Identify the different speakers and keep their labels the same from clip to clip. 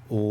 Speaker 1: What's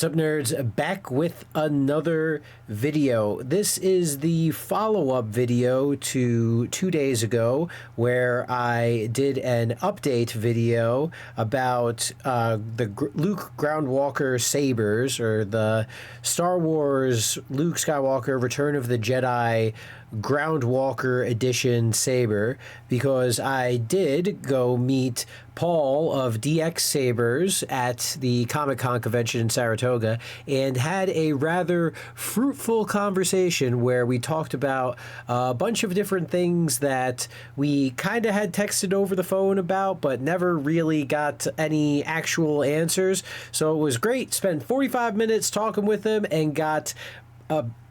Speaker 1: up, nerds? Back with another video. This is the follow-up video to 2 days ago where I did an update video about the Luke Groundwalker Sabers, or the Star Wars Luke Skywalker Return of the Jedi Groundwalker Edition Saber, because I did go meet Paul of DX Sabers at the Comic-Con convention in Saratoga and had a rather fruitful conversation where we talked about a bunch of different things that we kind of had texted over the phone about but never really got any actual answers. So it was great. Spent 45 minutes talking with him and got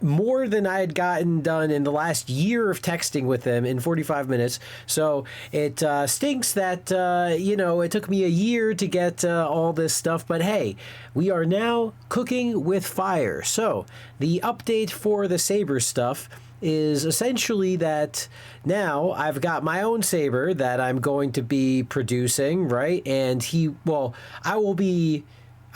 Speaker 1: more than I had gotten done in the last year of texting with them in 45 minutes. So it stinks that, it took me a year to get all this stuff. But hey, we are now cooking with fire. So the update for the Saber stuff is essentially that now I've got my own Saber that I'm going to be producing, right? And I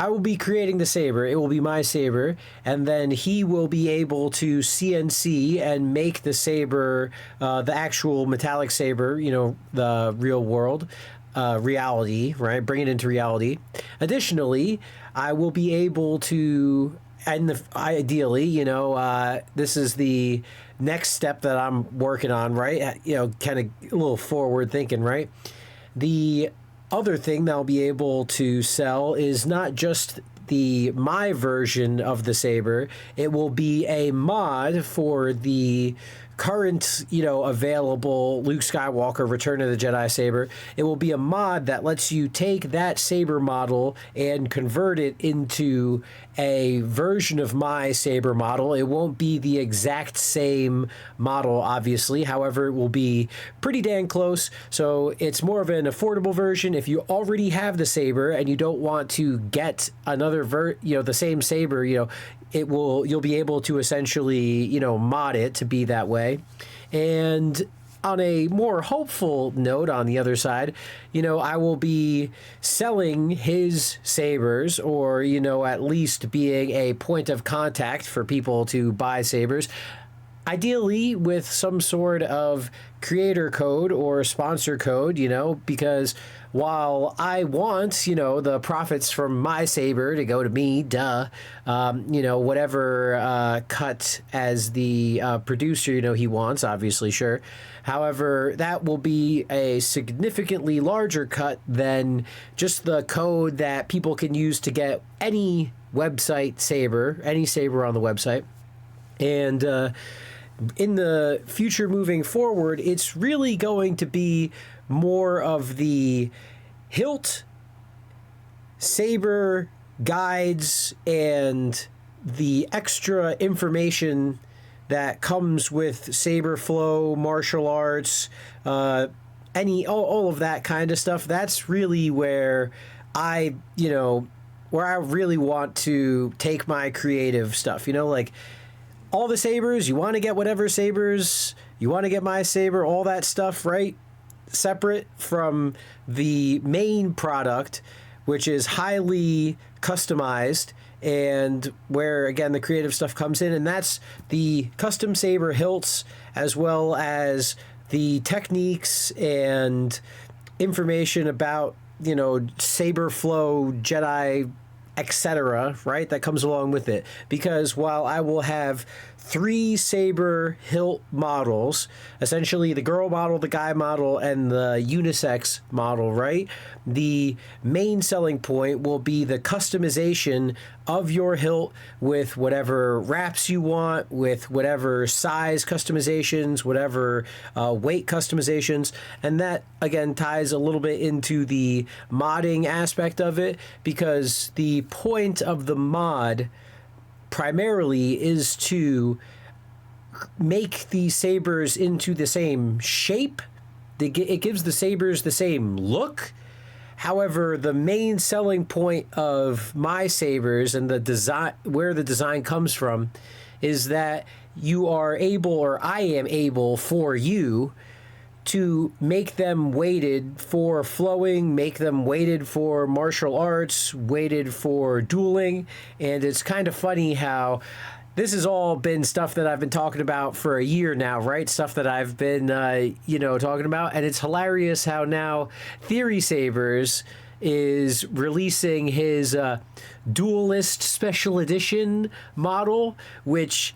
Speaker 1: will be creating the Saber. It will be my Saber, and then he will be able to CNC and make the Saber, the actual metallic Saber, the real world, reality, right? Bring it into reality. Additionally, I will be able to, and ideally, this is the next step that I'm working on, right? Kind of a little forward thinking, right? The other thing that I'll be able to sell is not just my version of the Saber. It will be a mod for the current, available Luke Skywalker Return of the Jedi Saber. It will be a mod that lets you take that Saber model and convert it into a version of my Saber model. It won't be the exact same model, obviously. However, it will be pretty dang close. So it's more of an affordable version. If you already have the Saber and you don't want to get another the same Saber, you'll be able to essentially, mod it to be that way. And on a more hopeful note, on the other side, I will be selling his Sabers, or, at least being a point of contact for people to buy Sabers. Ideally with some sort of creator code or sponsor code, because while I want, the profits from my Saber to go to me, whatever cut as the producer, he wants, obviously, sure. However, that will be a significantly larger cut than just the code that people can use to get any website Saber, any Saber on the website. And in the future moving forward, it's really going to be more of the hilt, Saber guides, and the extra information that comes with Saber flow, martial arts, all of that kind of stuff. That's really where I really want to take my creative stuff, all the Sabers, you want to get whatever Sabers, you want to get my Saber, all that stuff, right? Separate from the main product, which is highly customized, and where, again, the creative stuff comes in, and that's the custom Saber hilts, as well as the techniques and information about, Saber flow, Jedi, etc., right? That comes along with it. Because while I will have 3 Saber hilt models, essentially the girl model, the guy model, and the unisex model, right? The main selling point will be the customization of your hilt with whatever wraps you want, with whatever size customizations, whatever weight customizations. And that, again, ties a little bit into the modding aspect of it, because the point of the mod primarily is to make the Sabers into the same shape. It gives the Sabers the same look. However, the main selling point of my Sabers and the design, where the design comes from, is that you are able, or I am able for you, to make them weighted for flowing, make them weighted for martial arts, weighted for dueling. And it's kind of funny how this has all been stuff that I've been talking about for a year now, right? Stuff that I've been, talking about. And it's hilarious how now Theory Sabers is releasing his Duelist Special Edition model, which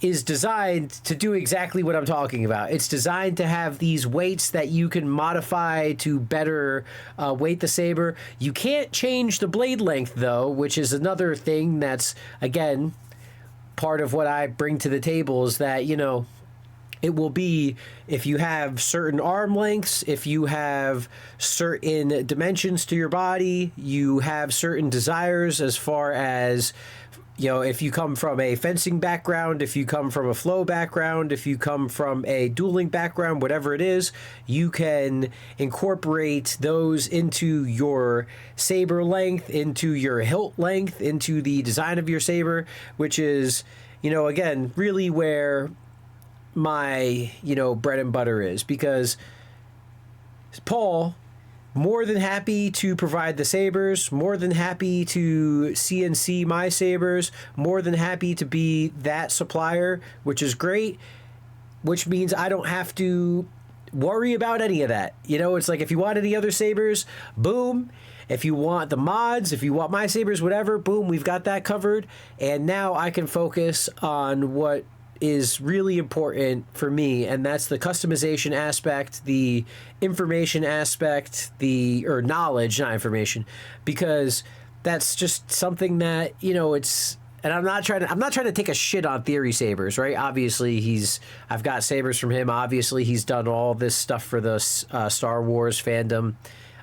Speaker 1: is designed to do exactly what I'm talking about. It's designed to have these weights that you can modify to better weight the saber. You can't change the blade length, though, which is another thing that's, again, part of what I bring to the table is that, it will be if you have certain arm lengths, if you have certain dimensions to your body, you have certain desires as far as, if you come from a fencing background, if you come from a flow background, if you come from a dueling background, whatever it is, you can incorporate those into your saber length, into your hilt length, into the design of your saber, which is, again, really where my, bread and butter is, because Paul, more than happy to provide the sabers, more than happy to CNC my sabers, more than happy to be that supplier, which is great, which means I don't have to worry about any of that. It's like if you want any other sabers, boom. If you want the mods, if you want my sabers, whatever, boom, we've got that covered. And now I can focus on what is really important for me, and that's the customization aspect, the information aspect, or knowledge, not information, because that's just something that, it's, and I'm not trying to take a shit on Theory Sabers, right? Obviously I've got sabers from him. Obviously he's done all this stuff for the Star Wars fandom.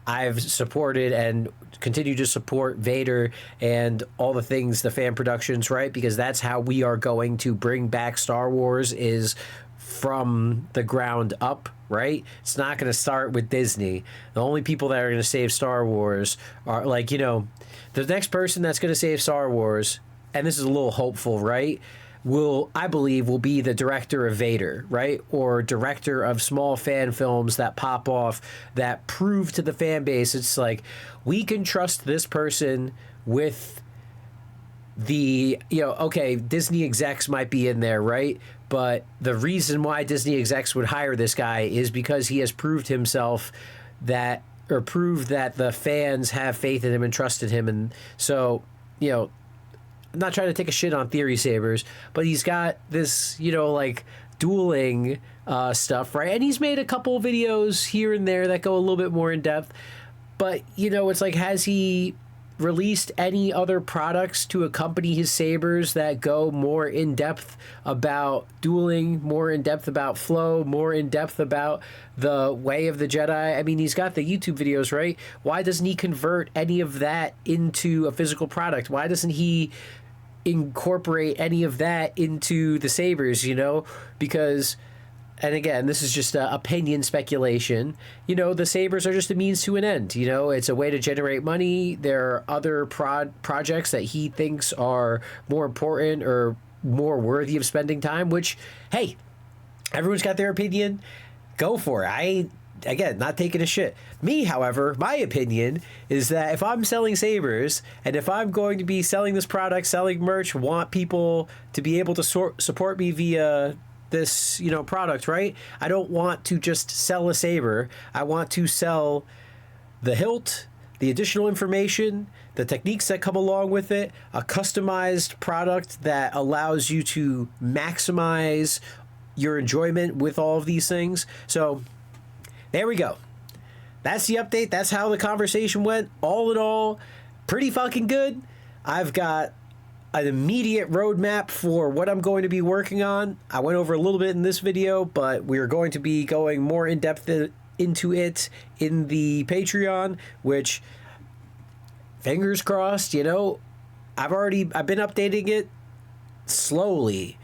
Speaker 1: I've supported and continue to support Vader and all the things, the fan productions, right? Because that's how we are going to bring back Star Wars, is from the ground up, right? It's not going to start with Disney. The only people that are going to save Star Wars are the next person that's going to save Star Wars, and this is a little hopeful, right? I believe will be the director of Vader, right? Or director of small fan films that pop off, that prove to the fan base, it's like, we can trust this person with the, okay, Disney execs might be in there, right? But the reason why Disney execs would hire this guy is because he has proved himself proved that the fans have faith in him and trusted him. And so, I'm not trying to take a shit on Theory Sabers, but he's got this, dueling stuff, right? And he's made a couple videos here and there that go a little bit more in depth. But, it's like, has he released any other products to accompany his sabers that go more in depth about dueling, more in depth about flow, more in depth about the way of the Jedi? I mean, he's got the YouTube videos, right? Why doesn't he convert any of that into a physical product? Why doesn't he incorporate any of that into the sabers, because, and again, this is just opinion speculation, the sabers are just a means to an end. It's a way to generate money. There are other projects that he thinks are more important or more worthy of spending time, which, hey, everyone's got their opinion. Go for it. Again, not taking a shit. Me, however, my opinion is that if I'm selling sabers, and if I'm going to be selling this product, selling merch, want people to be able to support me via this, product, right? I don't want to just sell a saber. I want to sell the hilt, the additional information, the techniques that come along with it, a customized product that allows you to maximize your enjoyment with all of these things. So there we go. That's the update. That's how the conversation went. All in all, pretty fucking good. I've got an immediate roadmap for what I'm going to be working on. I went over a little bit in this video, but we're going to be going more in depth into it in the Patreon, which, fingers crossed, I've been updating it slowly.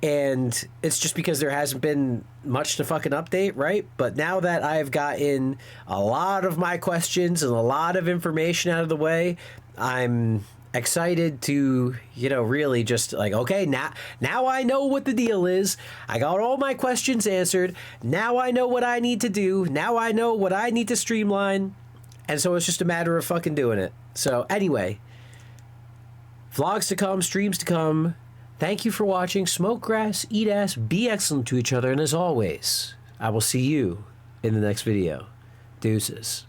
Speaker 1: And it's just because there hasn't been much to fucking update, right? But now that I've gotten a lot of my questions and a lot of information out of the way, I'm excited to, you know, really just like, okay, now I know what the deal is. I got all my questions answered. Now I know what I need to do. Now I know what I need to streamline. And so it's just a matter of fucking doing it. So anyway, vlogs to come, streams to come. Thank you for watching. Smoke grass, eat ass, be excellent to each other. And as always, I will see you in the next video. Deuces.